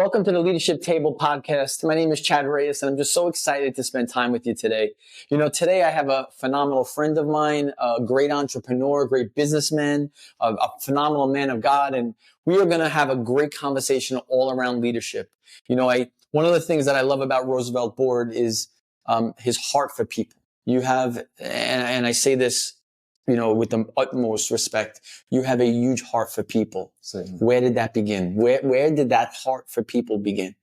Welcome to the Leadership Table podcast. My name is Chad Reyes, and I'm just so excited to spend time with you today. Today I have a phenomenal friend of mine, a great entrepreneur, a great businessman, a phenomenal man of God, and we are going to have a great conversation all around leadership. One of the things that I love about Roosevelt Board is his heart for people. You have, and I say this, with the utmost respect, you have a huge heart for people. Certainly. Where did that begin? Where did that heart for people begin?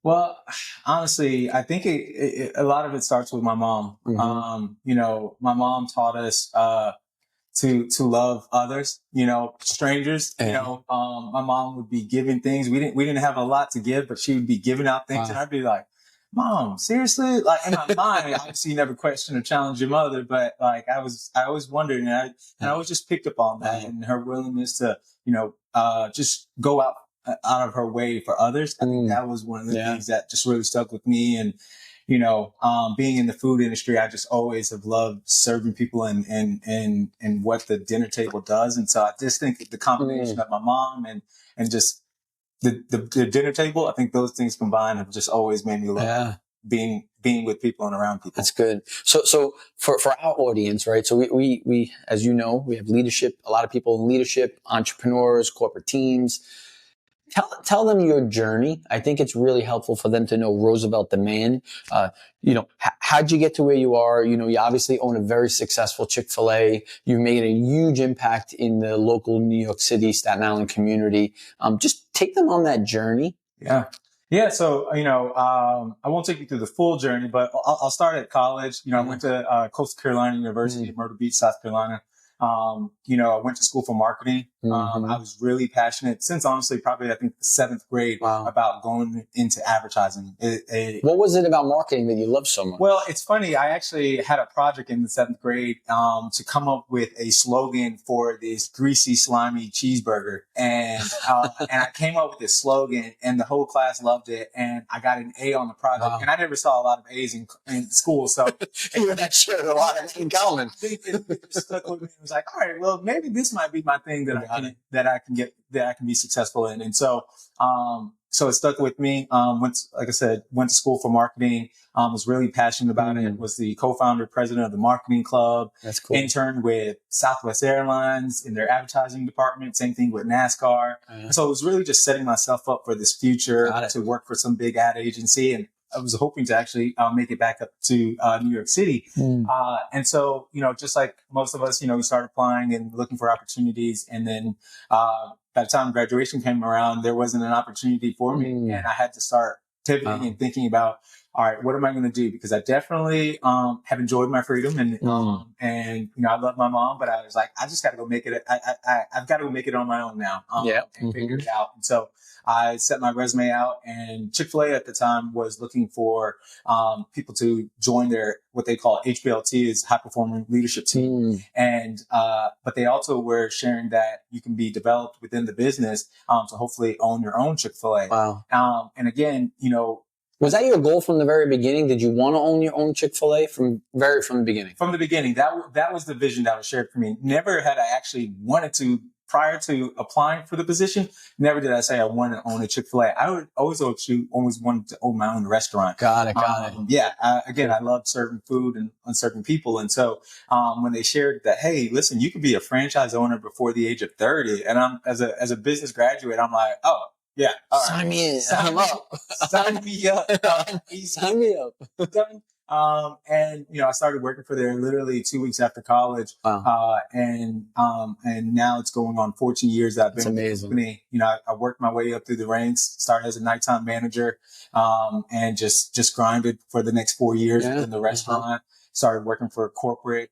Well, honestly, I think a lot of it starts with my mom. Mm-hmm. My mom taught us to love others, strangers. My mom would be giving things. We didn't have a lot to give, but she would be giving out things, and I'd be like, Mom, seriously? Like, in my mind, obviously you never question or challenge your mother, but like I always wondered, and I always just picked up on that, and her willingness to, just go out of her way for others. I think that was one of the things that just really stuck with me. And being in the food industry, I just always have loved serving people and what the dinner table does. And so I just think the combination of my mom and just the dinner table, I think those things combined have just always made me love being with people and around people. That's good. So for our audience, right? So we, as you know, we have leadership, a lot of people in leadership, entrepreneurs, corporate teams. Tell them your journey. I think it's really helpful for them to know Roosevelt the man. How'd you get to where you are? You obviously own a very successful Chick-fil-A. You made a huge impact in the local New York City, Staten Island community. Just take them on that journey. Yeah. So, I won't take you through the full journey, but I'll start at college. I went to Coastal Carolina University in Myrtle Beach, South Carolina. I went to school for marketing. I was really passionate since honestly, probably I think the seventh grade about going into advertising. What was it about marketing that you loved so much? Well, it's funny. I actually had a project in the seventh grade, to come up with a slogan for this greasy, slimy cheeseburger. And I came up with this slogan and the whole class loved it. And I got an A on the project. And I never saw a lot of A's in school. So that shared a lot in common. It stuck with me. It was like, all right, well, maybe this might be my thing that I can be successful in. And so, so it stuck with me. Went to school for marketing. Was really passionate about it. Was the co-founder, president of the marketing club. That's cool. Interned with Southwest Airlines in their advertising department. Same thing with NASCAR. So it was really just setting myself up for this future to work for some big ad agency. And I was hoping to actually make it back up to New York City. And so, just like most of us, we started applying and looking for opportunities. And then by the time graduation came around, there wasn't an opportunity for me. And I had to start pivoting and thinking about, all right, what am I going to do? Because I definitely have enjoyed my freedom and I love my mom, but I was like, I just got to go make it. I've got to go make it on my own now and figure it out. And so I set my resume out, and Chick-fil-A at the time was looking for people to join their what they call HBLT, is high performing leadership team. And but they also were sharing that you can be developed within the business to hopefully own your own Chick-fil-A. Wow. And again, was that your goal from the very beginning? Did you want to own your own Chick-fil-A from the beginning? From the beginning, that was the vision that was shared for me. Never had I actually wanted to. Prior to applying for the position, never did I say I want to own a Chick-fil-A. I would always wanted to own my own restaurant. Got it. Yeah. Again, I love serving food and serving people. And so, when they shared that, hey, listen, you could be a franchise owner before the age of 30. And I'm, as a business graduate, I'm like, oh, yeah. All right. Sign me in. Sign me up. Sign me up. Done. And I started working for there literally 2 weeks after college. And now it's going on 14 years that I've been with the company. I worked my way up through the ranks, started as a nighttime manager, and just grinded for the next 4 years in the restaurant. Started working for a corporate,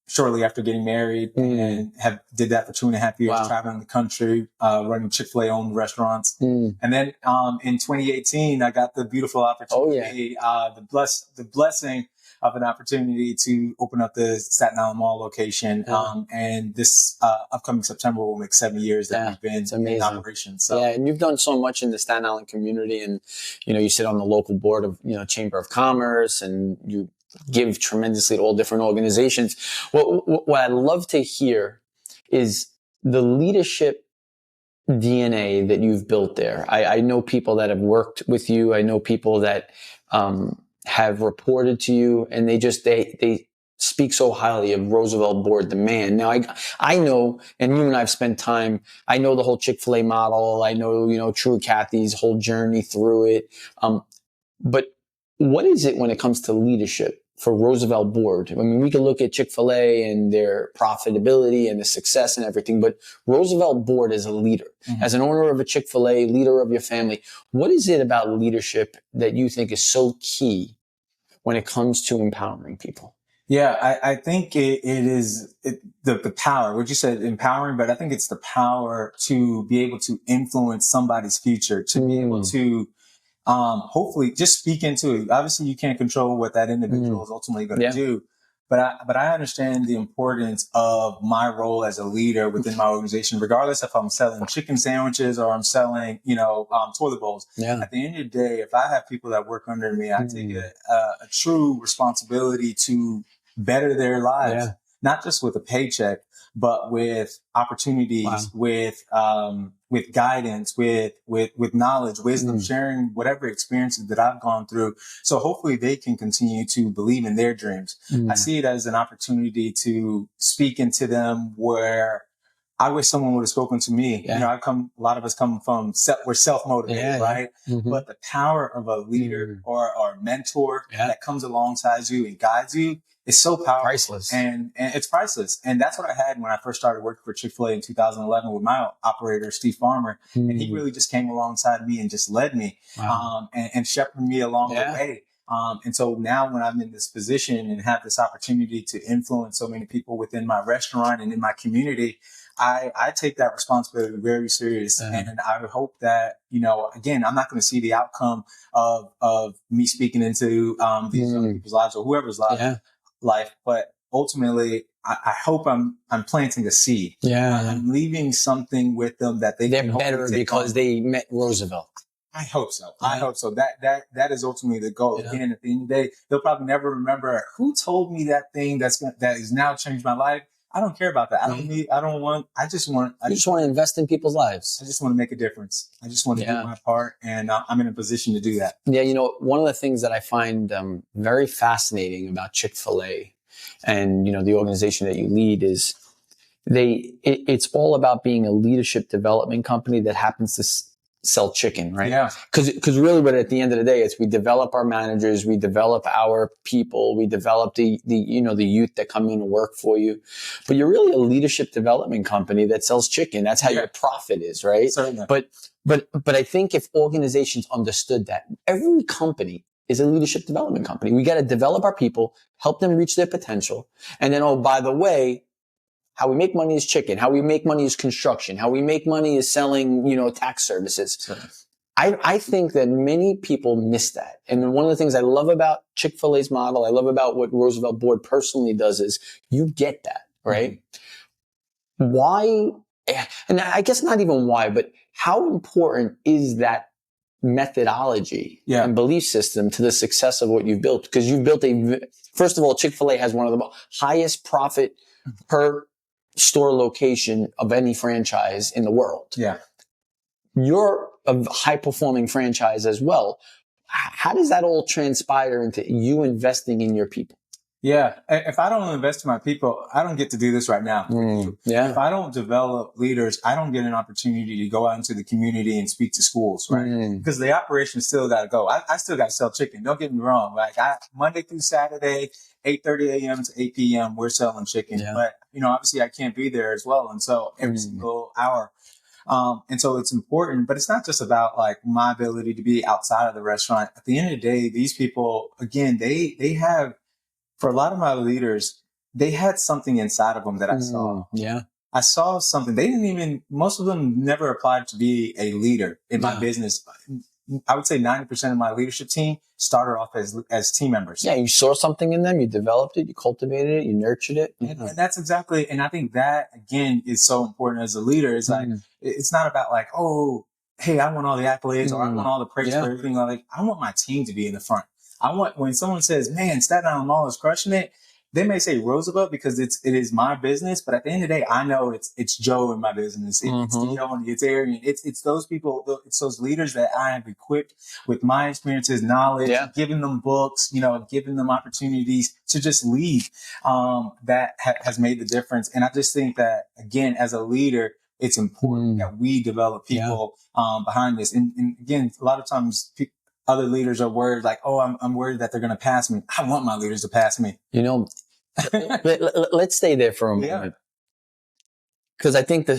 shortly after getting married, and did that for 2.5 years, traveling the country, running Chick-fil-A owned restaurants. And then in 2018, I got the beautiful opportunity, the blessing of an opportunity to open up the Staten Island Mall location. And this upcoming September will make 7 years that we've been in operation. So. Yeah, and you've done so much in the Staten Island community, and you sit on the local board of Chamber of Commerce, and you give tremendously to all different organizations. What I love to hear is the leadership DNA that you've built there. I know people that have worked with you. I know people that have reported to you, and they speak so highly of Roosevelt Board, the man. Now, I know, and you and I have spent time, I know the whole Chick-fil-A model. I know, True Kathy's whole journey through it. But what is it when it comes to leadership for Roosevelt Board? I mean, we can look at Chick-fil-A and their profitability and the success and everything, but Roosevelt Board as a leader, as an owner of a Chick-fil-A, leader of your family, what is it about leadership that you think is so key when it comes to empowering people? Yeah, I think it is the power, what you said, empowering, but I think it's the power to be able to influence somebody's future, to be able to hopefully just speak into it. Obviously, you can't control what that individual is ultimately going to do, but I understand the importance of my role as a leader within my organization, regardless if I'm selling chicken sandwiches or I'm selling, toilet bowls. Yeah. At the end of the day, if I have people that work under me, I take a true responsibility to better their lives, not just with a paycheck, but with opportunities, with guidance, with knowledge, wisdom, sharing whatever experiences that I've gone through. So hopefully they can continue to believe in their dreams. I see it as an opportunity to speak into them where I wish someone would have spoken to me. A lot of us come from, we're self-motivated, right? But the power of a leader or a mentor that comes alongside you and guides you is so powerful. Priceless. And it's priceless. And that's what I had when I first started working for Chick-fil-A in 2011 with my operator, Steve Farmer. And he really just came alongside me and just led me, and shepherded me along the way. And so now when I'm in this position and have this opportunity to influence so many people within my restaurant and in my community, I take that responsibility very serious. And I hope that, again, I'm not going to see the outcome of me speaking into these young people's lives or whoever's life, but ultimately I hope I'm planting a seed. I'm leaving something with them that they're better because they met Roosevelt. I hope so. I hope so. That is ultimately the goal. Again, at the end of the day, they'll probably never remember who told me that thing that has now changed my life. I don't care about that. I just want to invest in people's lives. I just want to make a difference. I just want to do my part, and I'm in a position to do that. Yeah. One of the things that I find very fascinating about Chick-fil-A and, the organization that you lead is it's all about being a leadership development company that happens to sell chicken, right? Yeah. Cause really what at the end of the day, it's we develop our managers, we develop our people, we develop the youth that come in to work for you. But you're really a leadership development company that sells chicken. That's how your profit is, right? Certainly. But I think if organizations understood that, every company is a leadership development company. We got to develop our people, help them reach their potential. And then, oh, by the way, how we make money is chicken. How we make money is construction. How we make money is selling, tax services. Sure. I think that many people miss that. And one of the things I love about Chick-fil-A's model, I love about what Roosevelt Board personally does is you get that, right? Why? And I guess not even why, but how important is that methodology and belief system to the success of what you've built? Because you've built first of all, Chick-fil-A has one of the highest profit per store location of any franchise in the world. Yeah. You're a high performing franchise as well. How does that all transpire into you investing in your people? Yeah. If I don't invest in my people, I don't get to do this right now. If I don't develop leaders, I don't get an opportunity to go out into the community and speak to schools, right? Because the operation still got to go. I still got to sell chicken. Don't get me wrong. Like Monday through Saturday, 8:30 a.m. to 8 p.m. we're selling chicken, but obviously I can't be there as well. And so every single hour. And so it's important, but it's not just about like my ability to be outside of the restaurant. At the end of the day, these people, again, they have, for a lot of my leaders, they had something inside of them that I saw. I saw something. Most of them never applied to be a leader in my business. I would say 90% of my leadership team started off as team members. Yeah, you saw something in them, you developed it, you cultivated it, you nurtured it. And that's exactly, and I think that, again, is so important as a leader. It's like, it's not about like, oh, hey, I want all the accolades or I want all the praise for everything. Like, I want my team to be in the front. I want, when someone says, man, Staten Island Mall is crushing it, they may say Roosevelt because it is my business, but at the end of the day, I know it's Joe in my business. It's Dion, it's Arian. It's those people, it's those leaders that I have equipped with my experiences, knowledge, giving them books, giving them opportunities to just lead, that has made the difference. And I just think that, again, as a leader, it's important that we develop people behind this. And again, a lot of times other leaders are worried, like, oh, I'm worried that they're going to pass me. I want my leaders to pass me. Let's stay there for a moment. Because I think a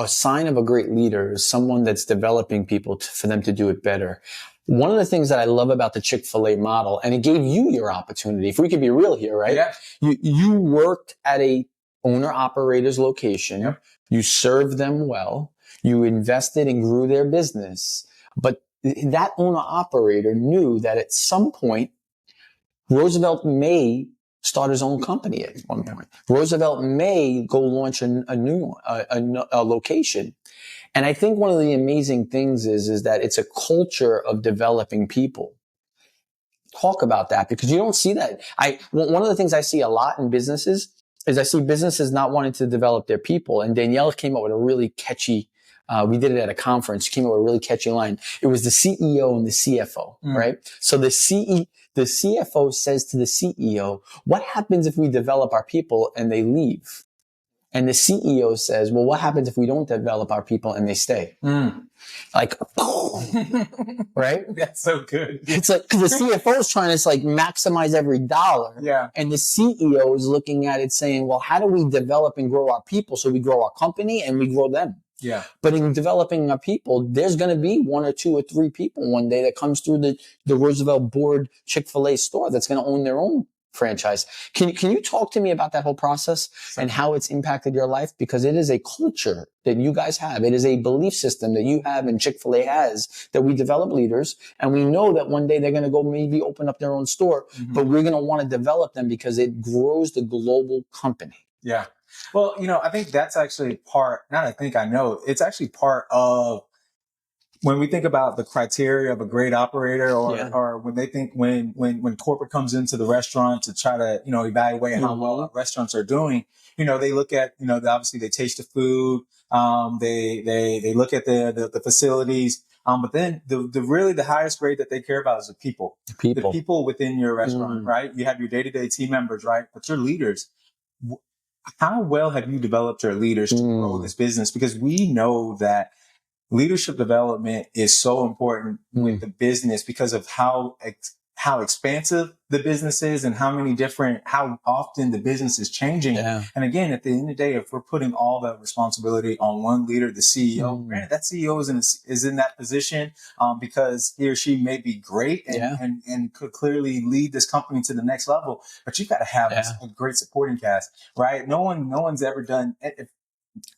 sign of a great leader is someone that's developing people for them to do it better. One of the things that I love about the Chick-fil-A model, and it gave you your opportunity, if we could be real here, right? Yeah. You worked at a owner-operator's location. Yep. You served them well. You invested and grew their business. But that owner-operator knew that at some point, Roosevelt may start his own company at one point. Roosevelt may go launch a new location. And I think one of the amazing things is that it's a culture of developing people. Talk about that, because you don't see that. One of the things I see a lot in businesses is I see businesses not wanting to develop their people. And Danielle came up with a really catchy, we did it at a conference. She came up with a really catchy line. It was the CEO and the CFO, right? So the CFO says to the CEO, what happens if we develop our people and they leave? And the CEO says, well, what happens if we don't develop our people and they stay? Like, right? That's so good. It's like, because the CFO is trying to maximize every dollar. Yeah. And the CEO is looking at it saying, well, how do we develop and grow our people so we grow our company and we grow them? Yeah. But in developing our people, there's going to be 1 or 2 or 3 people one day that comes through the Roosevelt Board Chick-fil-A store that's going to own their own franchise. Can you talk to me about that whole process and how it's impacted your life? Because it is a culture that you guys have. It is a belief system that you have and Chick-fil-A has, that we develop leaders, and we know that one day they're going to go maybe open up their own store, but we're going to want to develop them because it grows the global company. Yeah. Well, I think that's actually it's actually part of when we think about the criteria of a great operator, or when they think when corporate comes into the restaurant to try to, evaluate how well our restaurants are doing, they look at, obviously they taste the food, they look at the facilities. But then the highest grade that they care about is the people. The people within your restaurant, right? You have your day-to-day team members, right? But your leaders, how well have you developed your leaders to grow this business? Because we know that leadership development is so important with the business because of how expansive the business is and how often the business is changing. Yeah. And again, at the end of the day, if we're putting all that responsibility on one leader, the CEO, granted, that CEO is in that position because he or she may be great and could clearly lead this company to the next level. But you've got to have a great supporting cast, right? No one's ever done.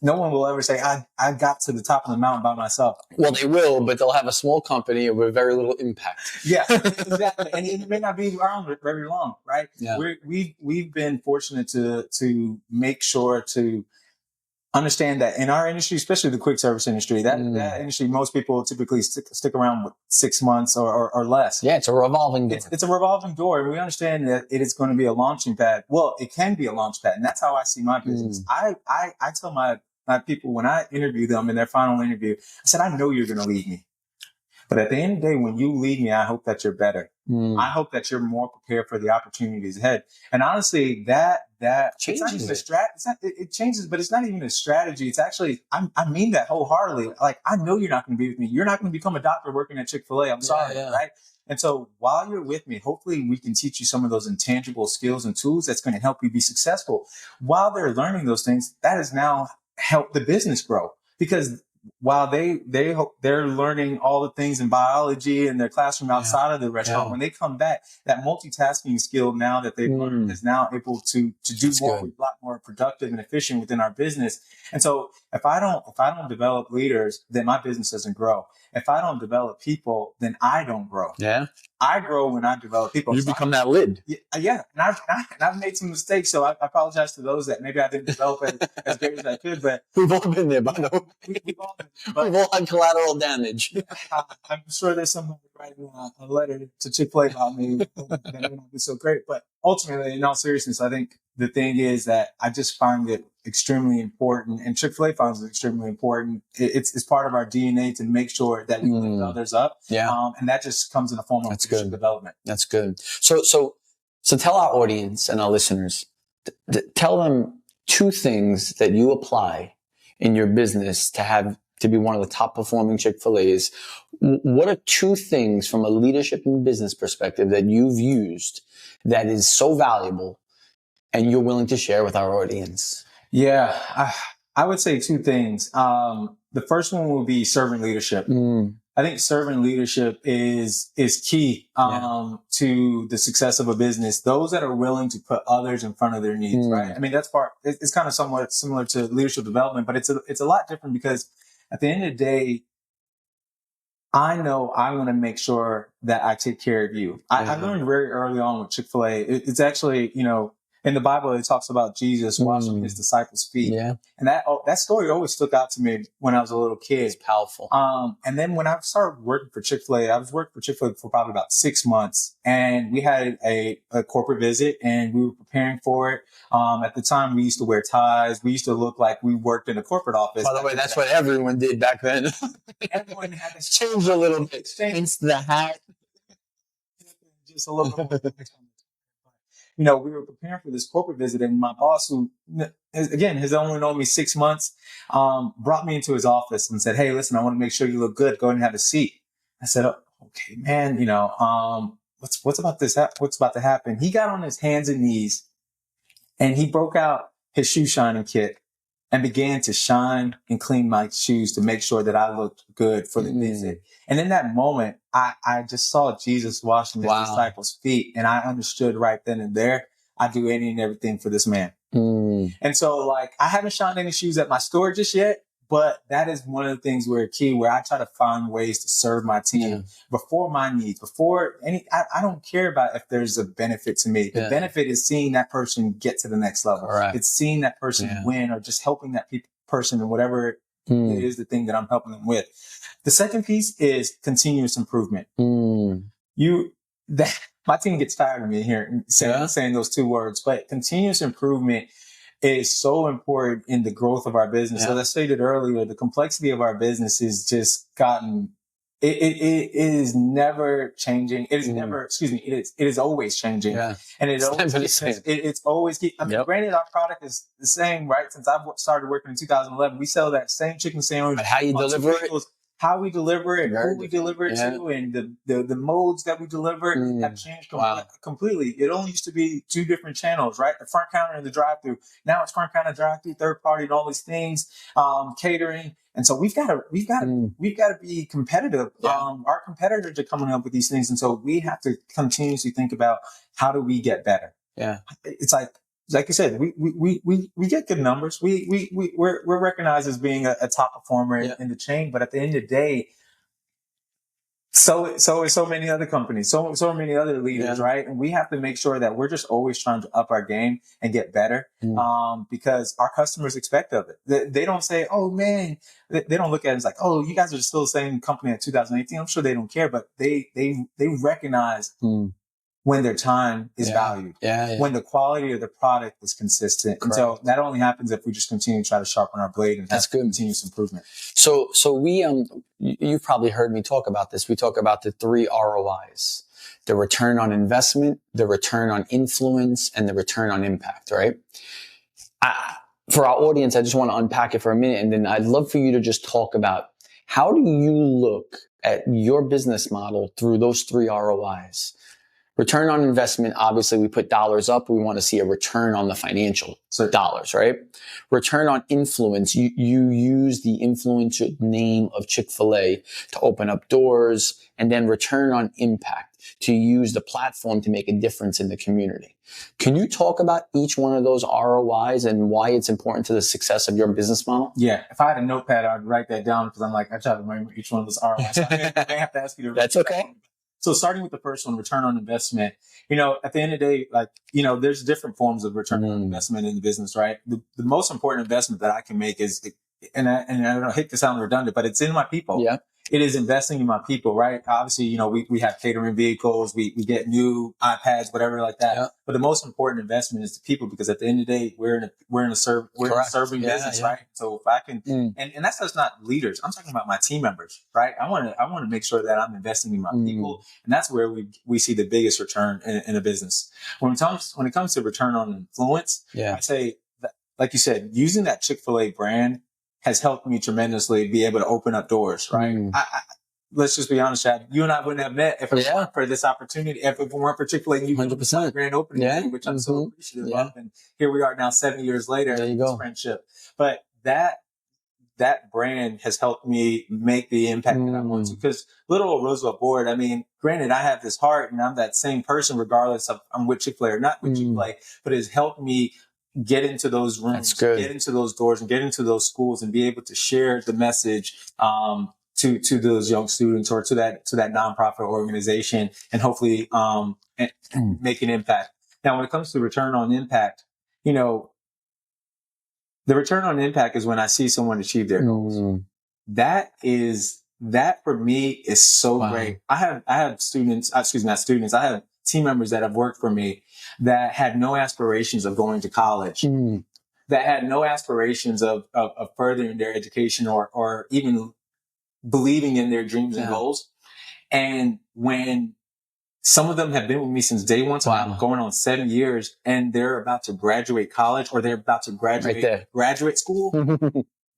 No one will ever say, I got to the top of the mountain by myself. Well, they will, but they'll have a small company with very little impact. Yeah, exactly. And it may not be around very long, right? Yeah. We've been fortunate to make sure to understand that in our industry, especially the quick service industry, that industry, most people typically stick around with 6 months or less. Yeah, it's a revolving door. It's a revolving door. And we understand that it is going to be a launching pad. Well, it can be a launch pad. And that's how I see my business. I tell my people when I interview them in their final interview, I said, I know you're going to lead me. But at the end of the day, when you lead me, I hope that you're better. I hope that you're more prepared for the opportunities ahead. And honestly, that changes. It changes, but it's not even a strategy. It's actually, I mean that wholeheartedly. Like, I know you're not going to be with me. You're not going to become a doctor working at Chick-fil-A. I'm sorry, right? And so while you're with me, hopefully we can teach you some of those intangible skills and tools that's going to help you be successful. While they're learning those things, that has now helped the business grow, because while they're learning all the things in biology in their classroom outside of the restaurant, when they come back, that multitasking skill now that they've learned is now able to do more, a lot more productive and efficient within our business. And so if I don't develop leaders, then my business doesn't grow. If I don't develop people, then I don't grow. Yeah. I grow when I develop people. You become that lid. Yeah. And I've made some mistakes. So I apologize to those that maybe I didn't develop as great as I could, but we've all been there, by the way. We've all had collateral damage. I'm sure there's some writing a letter to Chick-fil-A about me that it would not be so great. But ultimately, in all seriousness, I think the thing is that I just find it extremely important, and Chick-fil-A finds it extremely important. It's part of our DNA to make sure that we lift others up. Yeah. And that just comes in the form of leadership development. That's good. So tell our audience and our listeners, tell them 2 things that you apply in your business to be one of the top performing Chick-fil-A's. What are 2 things from a leadership and business perspective that you've used that is so valuable and you're willing to share with our audience? Yeah, I would say 2 things. The first one will be servant leadership. I think servant leadership is key to the success of a business. Those that are willing to put others in front of their needs, right? I mean, that's it's kind of somewhat similar to leadership development, but it's a lot different because at the end of the day, I know I want to make sure that I take care of you. I learned very early on with Chick-fil-A. It's actually, in the Bible, it talks about Jesus washing his disciples' feet. Yeah. And that story always stuck out to me when I was a little kid. It's powerful. And then when I started working for Chick-fil-A, I was working for Chick-fil-A for probably about 6 months. And we had a corporate visit and we were preparing for it. At the time, we used to wear ties. We used to look like we worked in a corporate office. By the way, that's what everyone did back then. Everyone had this changed a little bit. Changed the hat. Just a little bit. We were preparing for this corporate visit, and my boss, who, again, has only known me 6 months, brought me into his office and said, "Hey, listen, I want to make sure you look good. Go ahead and have a seat." I said, "Oh, okay, man, what's about this? What's about to happen?" He got on his hands and knees and he broke out his shoe shining kit and began to shine and clean my shoes to make sure that I looked good for the visit. And in that moment, I just saw Jesus washing his disciples' feet. And I understood right then and there, I'd do any and everything for this man. And so I haven't shined any shoes at my store just yet, but that is one of the things where I try to find ways to serve my team before my needs, before I don't care about if there's a benefit to me. The benefit is seeing that person get to the next level. Right. It's seeing that person win or just helping that person in whatever it is the thing that I'm helping them with. The second piece is continuous improvement. My team gets tired of me here saying those 2 words, but continuous improvement is so important in the growth of our business. As I stated earlier, the complexity of our business is just gotten, it is never changing. It is never, it is always changing. Yeah. And it's always, granted, our product is the same, right? Since I've started working in 2011, we sell that same chicken sandwich. But how you deliver it? How we deliver it, who we deliver it to, and the modes that we deliver have changed completely. It only used to be 2 different channels, right? The front counter and the drive-through. Now it's front counter, drive-through, third party, and all these things, catering. And so we've got to be competitive. Our competitors are coming up with these things, and so we have to continuously think about how do we get better. Yeah, it's like you said, we get good numbers. We're recognized as being a top performer in the chain, but at the end of the day, so is so many other companies, so many other leaders, right? And we have to make sure that we're just always trying to up our game and get better, because our customers expect of it. They don't say, "Oh man," they don't look at it as like, "Oh, you guys are still the same company at 2018." I'm sure they don't care, but they recognize. When their time is valued, when the quality of the product is consistent. Correct. And so that only happens if we just continue to try to sharpen our blade and have continuous improvement. So we, you've probably heard me talk about this. We talk about the 3 ROIs, the return on investment, the return on influence, and the return on impact, right? For our audience, I just want to unpack it for a minute. And then I'd love for you to just talk about how do you look at your business model through those 3 ROIs? Return on investment, obviously we put dollars up. We want to see a return on the financial dollars, right? Return on influence, you use the influential name of Chick-fil-A to open up doors, and then return on impact, to use the platform to make a difference in the community. Can you talk about each one of those ROIs and why it's important to the success of your business model? Yeah. If I had a notepad, I'd write that down because I try to remember each one of those ROIs. So I may have to ask you to. That's okay. So starting with the first one, return on investment, at the end of the day, there's different forms of return on investment in the business, right? The most important investment that I can make is, and I don't hate to sound redundant, but it's in my people. Yeah. it is investing in my people, right? Obviously, you know, we have catering vehicles, we get new iPads, whatever like that. Yep. But the most important investment is the people, because at the end of the day, we're in a serving business, right? So if I can, and that's just not leaders. I'm talking about my team members, right? I want to make sure that I'm investing in my people, and that's where we see the biggest return in a business. When it comes to return on influence, I say that, like you said, using that Chick-fil-A brand has helped me tremendously be able to open up doors, right? Let's just be honest, Chad. You and I wouldn't have met if it weren't for this opportunity, if it weren't for Chick-fil-A and you 100% grand opening, which I'm so appreciative of. And here we are now 7 years later, in this friendship. But that brand has helped me make the impact that I want to. Because little old Roosevelt Board, I mean, granted, I have this heart and I'm that same person regardless of I'm with Chick-fil-A or not with Chick-fil-A, but it's helped me get into those rooms, get into those doors, and get into those schools, and be able to share the message to those young students or to that nonprofit organization, and hopefully make an impact. Now, when it comes to return on impact, you know, the return on impact is when I see someone achieve their goals. That for me is so great. I have students, not students, I have team members that have worked for me that had no aspirations of going to college, that had no aspirations of furthering their education or even believing in their dreams and goals. And when some of them have been with me since day one, so I'm going on 7 years, and they're about to graduate college or they're about to graduate graduate school,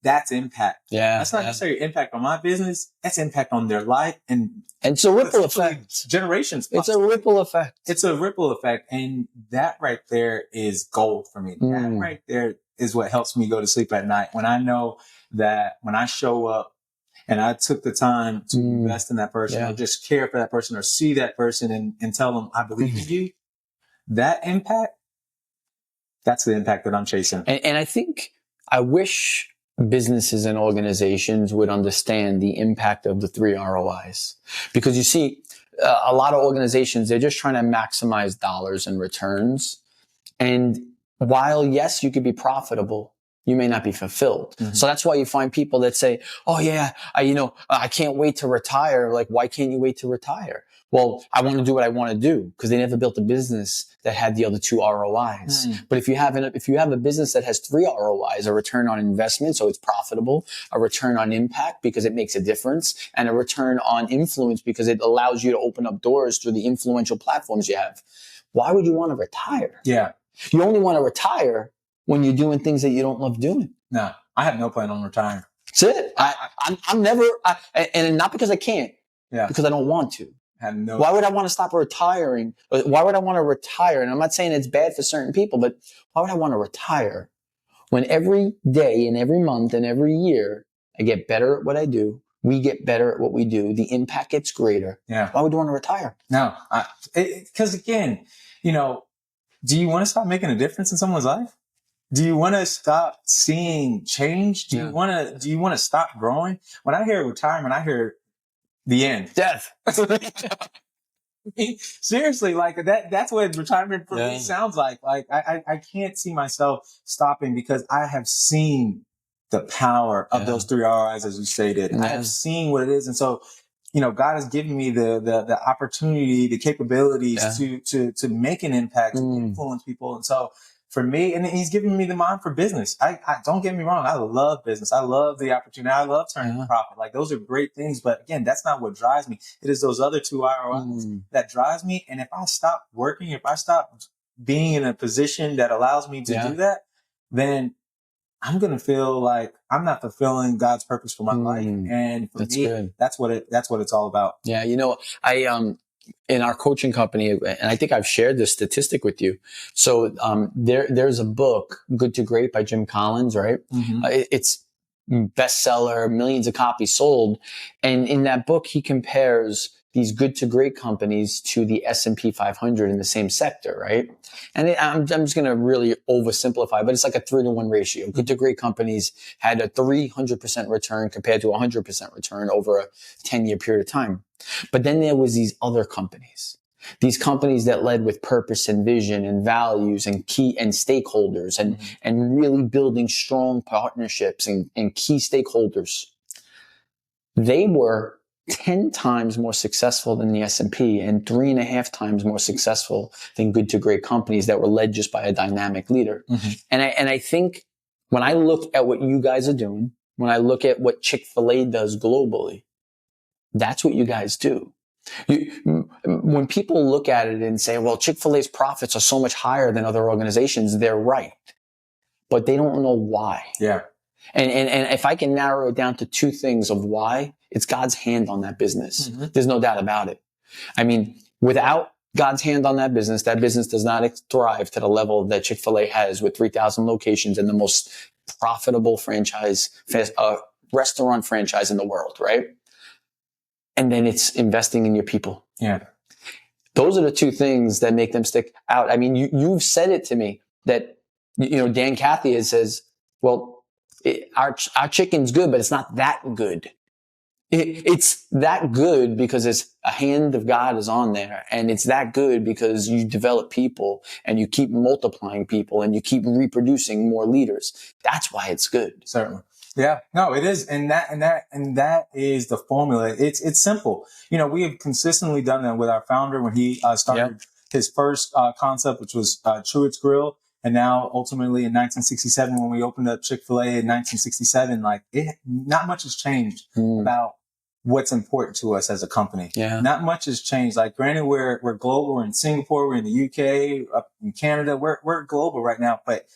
that's impact. That's not necessarily impact on my business. That's impact on their life. And it's a ripple effect. Generations. It's a ripple effect. It's a ripple effect. And that right there is gold for me. That right there is what helps me go to sleep at night. When I know that when I show up and I took the time to invest in that person or just care for that person or see that person and tell them, I believe in you, that impact, that's the impact that I'm chasing. And I wish businesses and organizations would understand the impact of the 3 ROIs. Because you see, a lot of organizations, they're just trying to maximize dollars and returns. And while, yes, you could be profitable, you may not be fulfilled. So that's why you find people that say, oh yeah, I can't wait to retire. Like, why can't you wait to retire? Well, I want to do what I want to do, because they never built a business that had the other 2 ROIs. But if you have a business that has 3 ROIs, a return on investment, so it's profitable, a return on impact because it makes a difference, and a return on influence because it allows you to open up doors through the influential platforms you have, why would you want to retire? You only want to retire when you're doing things that you don't love doing. No, I have no plan on retiring. That's it. I'm never, and not because I can't, because I don't want to. Why would I want to stop retiring? Why would I want to retire? And I'm not saying it's bad for certain people, but why would I want to retire when every day and every month and every year I get better at what I do? We get better at what we do. The impact gets greater. Why would you want to retire? No, because again, do you want to stop making a difference in someone's life? Do you want to stop seeing change? Do you want to stop growing? When I hear retirement, I hear the end. Death. Seriously, like that's what retirement for me sounds like. Like I can't see myself stopping, because I have seen the power of those 3 ROIs, as you stated. I have seen what it is. And so, God has given me the opportunity, the capabilities to make an impact, to influence people. And so for me, and he's giving me the mind for business. I don't get me wrong. I love business. I love the opportunity. I love turning a profit. Like, those are great things. But again, that's not what drives me. It is those other 2 ROIs that drives me. And if I stop working, if I stop being in a position that allows me to do that, then I'm going to feel like I'm not fulfilling God's purpose for my life. And for me, that's what it's all about. Yeah. In our coaching company, and I think I've shared this statistic with you. So, there's a book, Good to Great by Jim Collins, right? It's bestseller, millions of copies sold. And in that book, he compares these good to great companies to the S&P 500 in the same sector, right? And I'm just going to really oversimplify, but it's like a 3-to-1 ratio. Good to great companies had a 300% return compared to 100% return over a 10-year period of time. But then there was these other companies, these companies that led with purpose and vision and values and key and stakeholders and really building strong partnerships and key stakeholders. They were 10 times more successful than the S&P and 3.5 times more successful than good to great companies that were led just by a dynamic leader. Mm-hmm. And I think when I look at what you guys are doing, when I look at what Chick-fil-A does globally, that's what you guys do. When people look at it and say, well, Chick-fil-A's profits are so much higher than other organizations, they're right. But they don't know why. Yeah. And if I can narrow it down to two things of why, it's God's hand on that business. Mm-hmm. There's no doubt about it. I mean, without God's hand on that business does not thrive to the level that Chick-fil-A has with 3,000 locations and the most profitable restaurant franchise in the world, right? And then it's investing in your people. Yeah. Those are the two things that make them stick out. I mean, you've said it to me that, Dan Cathy says, well, our chicken's good, but it's not that good. It's that good because it's a hand of God is on there, and it's that good because you develop people and you keep multiplying people and you keep reproducing more leaders. That's why it's good. Certainly. Yeah, no, it is. And that is the formula. It's simple. We have consistently done that with our founder when he started his first concept, which was Truett's Grill. And now ultimately in 1967, when we opened up Chick-fil-A in 1967, not much has changed about what's important to us as a company. Yeah. Not much has changed. Like, granted, we're global. We're in Singapore. We're in the UK, up in Canada. We're global right now, but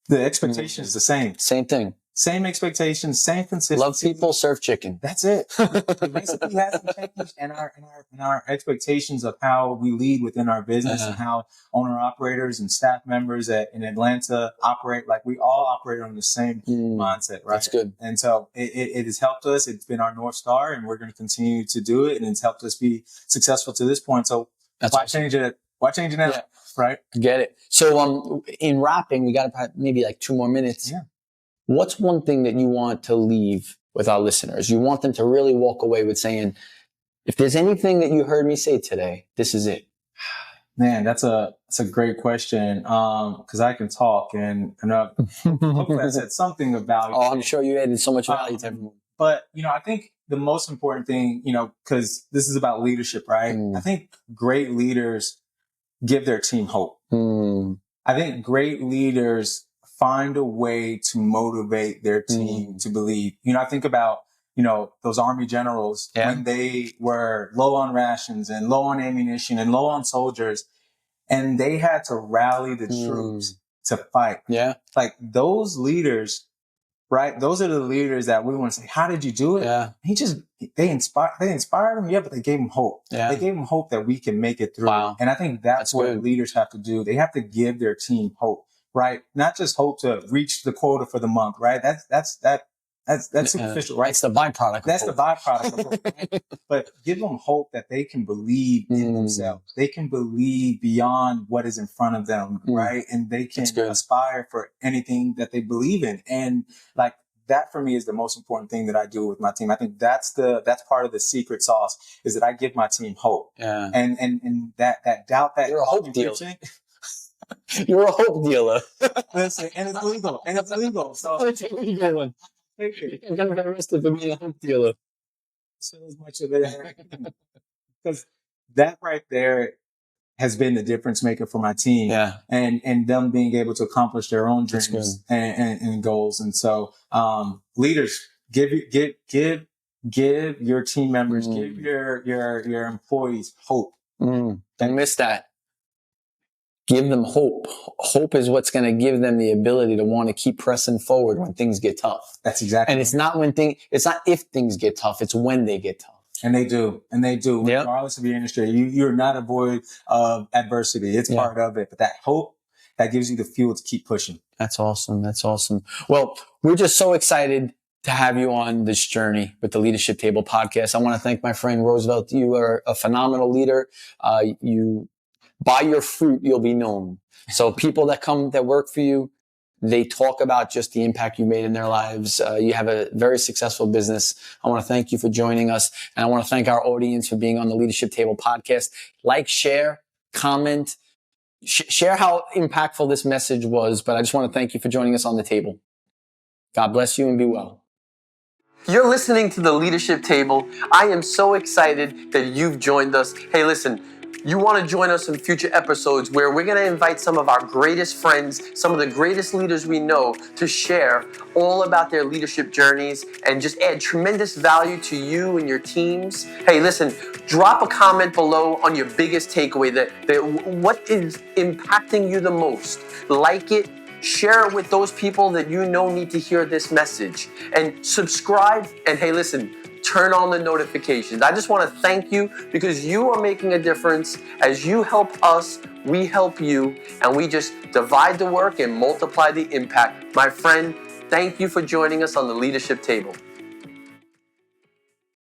the expectation is the same. Same thing. Same expectations, same consistency. Love people, serve chicken. That's it. The recipe hasn't changed, and our expectations of how we lead within our business and how owner operators and staff members in Atlanta operate, like we all operate on the same mindset, right? That's good. And so it has helped us. It's been our North Star, and we're going to continue to do it, and it's helped us be successful to this point. So why change it? Why change it now? Yeah. Right? Get it. So in wrapping, we got maybe like 2 more minutes. Yeah. What's one thing that you want to leave with our listeners? You want them to really walk away with saying, if there's anything that you heard me say today, this is it. Man, that's a great question. Cause I can talk and hopefully I said something of value. Oh, I'm sure you added so much value to everyone. But, I think the most important thing, cause this is about leadership, right? I think great leaders give their team hope. I think great leaders find a way to motivate their team to believe. I think about, those Army generals when they were low on rations and low on ammunition and low on soldiers, and they had to rally the troops to fight. Yeah. Like those leaders, right? Those are the leaders that we want to say, how did you do it? Yeah. They inspired them. Yeah, but they gave them hope. Yeah. They gave them hope that we can make it through. Wow. And I think that's what leaders have to do. They have to give their team hope. Right? Not just hope to reach the quota for the month, right? That's superficial, right? That's the byproduct. That's the byproduct of hope, right? But give them hope that they can believe in themselves. They can believe beyond what is in front of them, right? And they can aspire for anything that they believe in. And like that for me is the most important thing that I do with my team. I think that's part of the secret sauce is that I give my team hope. Yeah. And that doubt that you're a hope dealer. You're a hope dealer. Listen, and it's legal. So I'm gonna arrest for being a hope dealer. So as much of it, because that right there has been the difference maker for my team. Yeah. And them being able to accomplish their own dreams and goals. And so, leaders, give your team members, give your employees hope. Don't miss that. Give them hope. Hope is what's going to give them the ability to want to keep pressing forward when things get tough. That's exactly. And it's not if things get tough, it's when they get tough. And they do. Regardless of your industry, you're not void of adversity. It's part of it. But that hope, that gives you the fuel to keep pushing. That's awesome. Well, we're just so excited to have you on this journey with the Leadership Table podcast. I want to thank my friend Roosevelt. You are a phenomenal leader. By your fruit, you'll be known. So people that work for you, they talk about just the impact you made in their lives. You have a very successful business. I want to thank you for joining us. And I want to thank our audience for being on the Leadership Table podcast. Like, share, comment, share how impactful this message was. But I just want to thank you for joining us on the table. God bless you and be well. You're listening to the Leadership Table. I am so excited that you've joined us. Hey, listen, you want to join us in future episodes where we're going to invite some of our greatest friends, some of the greatest leaders we know to share all about their leadership journeys and just add tremendous value to you and your teams. Hey, listen, drop a comment below on your biggest takeaway, that what is impacting you the most. Like it, share it with those people that you know need to hear this message, and subscribe. And hey, listen, turn on the notifications. I just want to thank you because you are making a difference. As you help us, we help you, and we just divide the work and multiply the impact. My friend, thank you for joining us on the Leadership Table.